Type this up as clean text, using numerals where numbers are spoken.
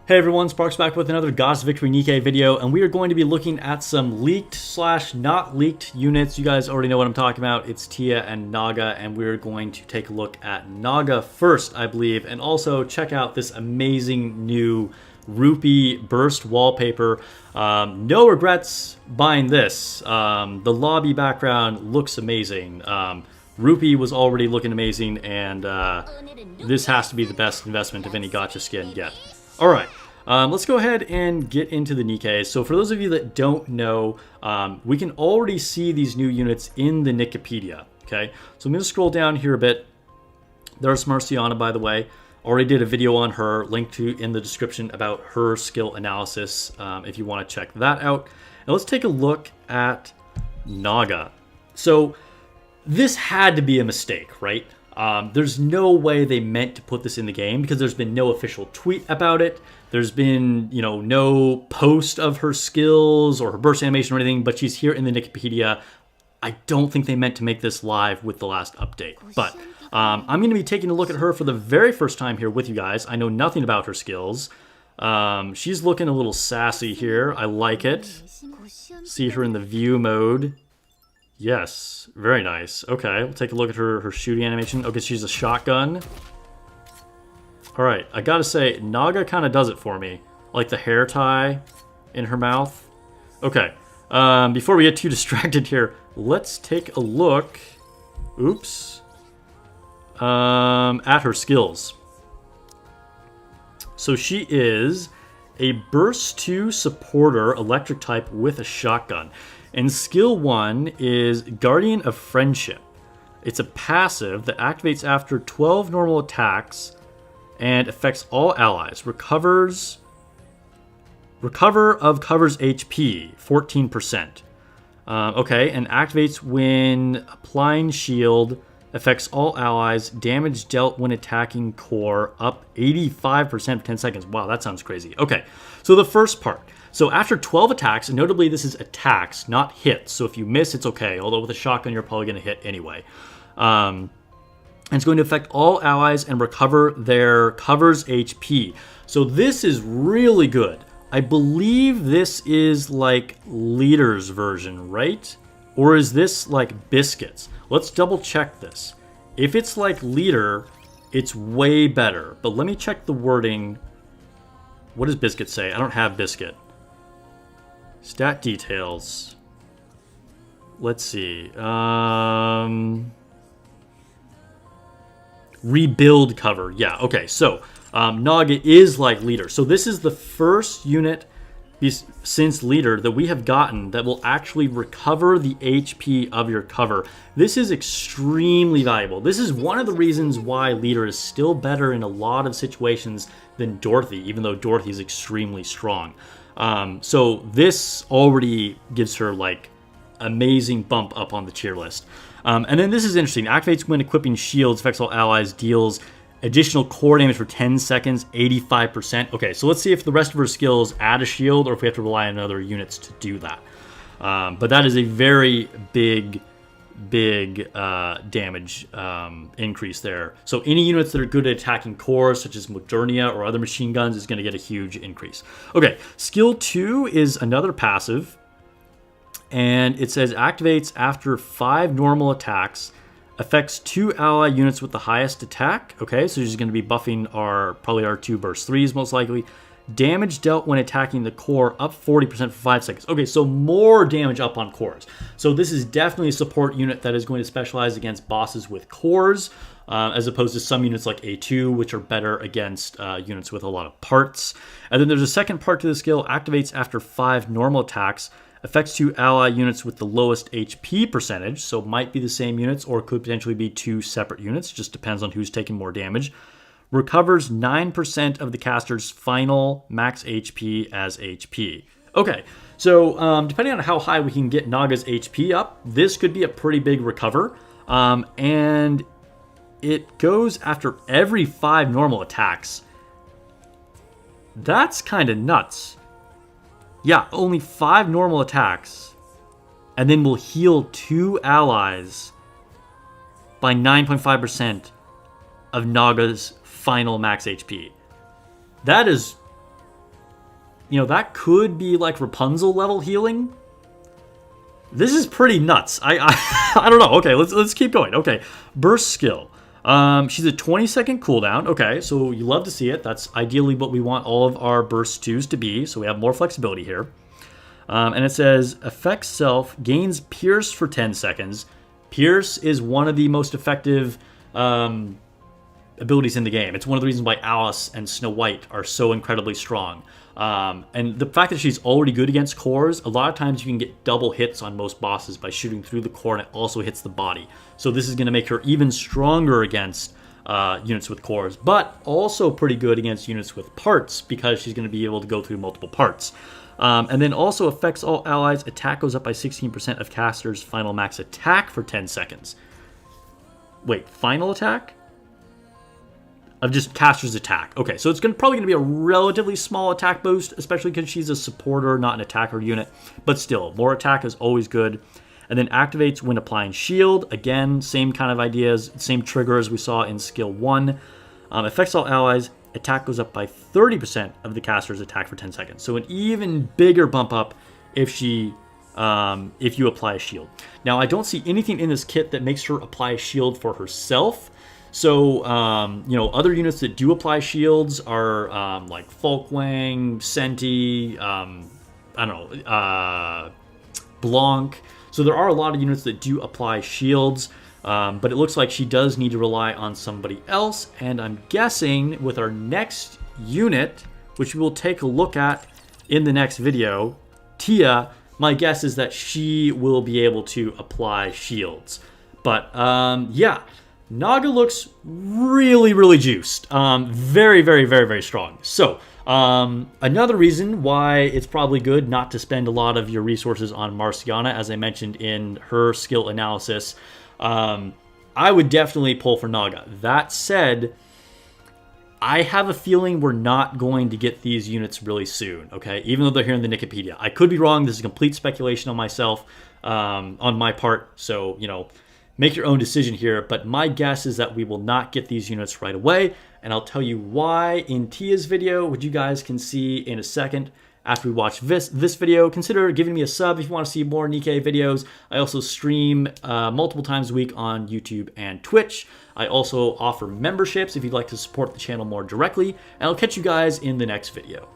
Hey everyone, Sparks back with another Gacha Victory Nikke video, and we are going to be looking at some leaked slash not leaked units. You guys already know what I'm talking about. It's Tia and Naga, and we're going to take a look at Naga first, I believe, and also check out this amazing new rupee burst wallpaper. No regrets buying this. The lobby background looks amazing. Rupee was already looking amazing, and this has to be the best investment of any gacha skin yet. Alright, let's go ahead and get into the Nikke. So for those of you that don't know, we can already see these new units in the Nikkipedia. Okay, so I'm going to scroll down here a bit. There's Marciana, by the way. Already did a video on her, linked to in the description about her skill analysis if you want to check that out. Now let's take a look at Naga. So this had to be a mistake, right? There's no way they meant to put this in the game because there's been no official tweet about it. There's been, no post of her skills or her burst animation or anything, but she's here in the Nikkipedia. I don't think they meant to make this live with the last update, but I'm going to be taking a look at her for the very first time here with you guys. I know nothing about her skills. She's looking a little sassy here. I like it. See her in the view mode. Yes, very nice. Okay, we'll take a look at her shooting animation. Okay, she's a shotgun. Alright, I gotta say, Naga kind of does it for me. Like the hair tie in her mouth. Okay, before we get too distracted here, let's take a look, oops, at her skills. So she is a Burst 2 supporter, electric type with a shotgun. And skill 1 is Guardian of Friendship. It's a passive that activates after 12 normal attacks and affects all allies. Recover of covers HP, 14%. Okay, and activates when applying shield, affects all allies, damage dealt when attacking core, up 85% for 10 seconds. Wow, that sounds crazy. Okay, so the first part. So after 12 attacks, and notably this is attacks, not hits, so if you miss, it's okay, although with a shotgun, you're probably going to hit anyway. And it's going to affect all allies and recover their covers HP. So this is really good. I believe this is like Leader's version, right? Or is this like Biscuit's? Let's double check this. If it's like Leader, it's way better. But let me check the wording. What does Biscuit say? I don't have Biscuit. Stat details. Let's see. Rebuild cover. Yeah, okay. So, Naga is like Leader. So this is the first unit since Leader that we have gotten that will actually recover the HP of your cover. This is extremely valuable. This is one of the reasons why Leader is still better in a lot of situations than Dorothy, even though Dorothy is extremely strong. So this already gives her like amazing bump up on the cheer list. And then this is interesting. Activates when equipping shields, affects all allies, deals additional core damage for 10 seconds, 85%. Okay, so let's see if the rest of her skills add a shield or if we have to rely on other units to do that. But that is a very big damage increase there. So any units that are good at attacking cores, such as Modernia or other machine guns, is going to get a huge increase. Okay, skill 2 is another passive, and it says activates after 5 normal attacks, affects 2 ally units with the highest attack. Okay, so she's going to be buffing probably our 2 burst 3s most likely. Damage dealt when attacking the core, up 40% for 5 seconds. Okay, so more damage up on cores. So this is definitely a support unit that is going to specialize against bosses with cores, as opposed to some units like A2, which are better against units with a lot of parts. And then there's a second part to the skill, activates after 5 normal attacks, affects 2 ally units with the lowest HP percentage, so might be the same units or could potentially be 2 separate units, just depends on who's taking more damage. Recovers 9% of the caster's final max HP as HP. Okay, so depending on how high we can get Naga's HP up, this could be a pretty big recover. And it goes after every 5 normal attacks. That's kind of nuts. Yeah, only 5 normal attacks. And then we'll heal 2 allies by 9.5% of Naga's final max HP. That is you know, that could be like Rapunzel level healing. This is pretty nuts. I don't know. Okay, let's keep going. Okay, burst skill. She's a 20-second cooldown. Okay, so you love to see it. That's ideally what we want all of our burst 2s to be, so we have more flexibility here. And it says, affects self, gains Pierce for 10 seconds. Pierce is one of the most effective abilities in the game. It's one of the reasons why Alice and Snow White are so incredibly strong. And the fact that she's already good against cores, a lot of times you can get double hits on most bosses by shooting through the core, and it also hits the body. So this is going to make her even stronger against units with cores, but also pretty good against units with parts because she's going to be able to go through multiple parts. And then also affects all allies. Attack goes up by 16% of caster's final max attack for 10 seconds. Wait, final attack? Of just caster's attack. Okay, so it's probably going to be a relatively small attack boost, especially because she's a supporter, not an attacker unit. But still, more attack is always good. And then activates when applying shield. Again, same kind of ideas, same trigger as we saw in skill 1. Affects all allies. Attack goes up by 30% of the caster's attack for 10 seconds. So an even bigger bump up if you apply a shield. Now, I don't see anything in this kit that makes her apply a shield for herself. So, you know, other units that do apply shields are like Folkwang, Senti, I don't know, Blanc. So there are a lot of units that do apply shields, but it looks like she does need to rely on somebody else. And I'm guessing with our next unit, which we will take a look at in the next video, Tia, my guess is that she will be able to apply shields. But yeah. Naga looks really, really juiced. Very, very, very, very strong. So, another reason why it's probably good not to spend a lot of your resources on Marciana, as I mentioned in her skill analysis, I would definitely pull for Naga. That said, I have a feeling we're not going to get these units really soon, okay? Even though they're here in the Wikipedia. I could be wrong. This is complete speculation on myself, on my part. So, you know, make your own decision here, but my guess is that we will not get these units right away, and I'll tell you why in Tia's video, which you guys can see in a second after we watch this video. Consider giving me a sub if you want to see more Nikke videos. I also stream multiple times a week on YouTube and Twitch. I also offer memberships if you'd like to support the channel more directly, and I'll catch you guys in the next video.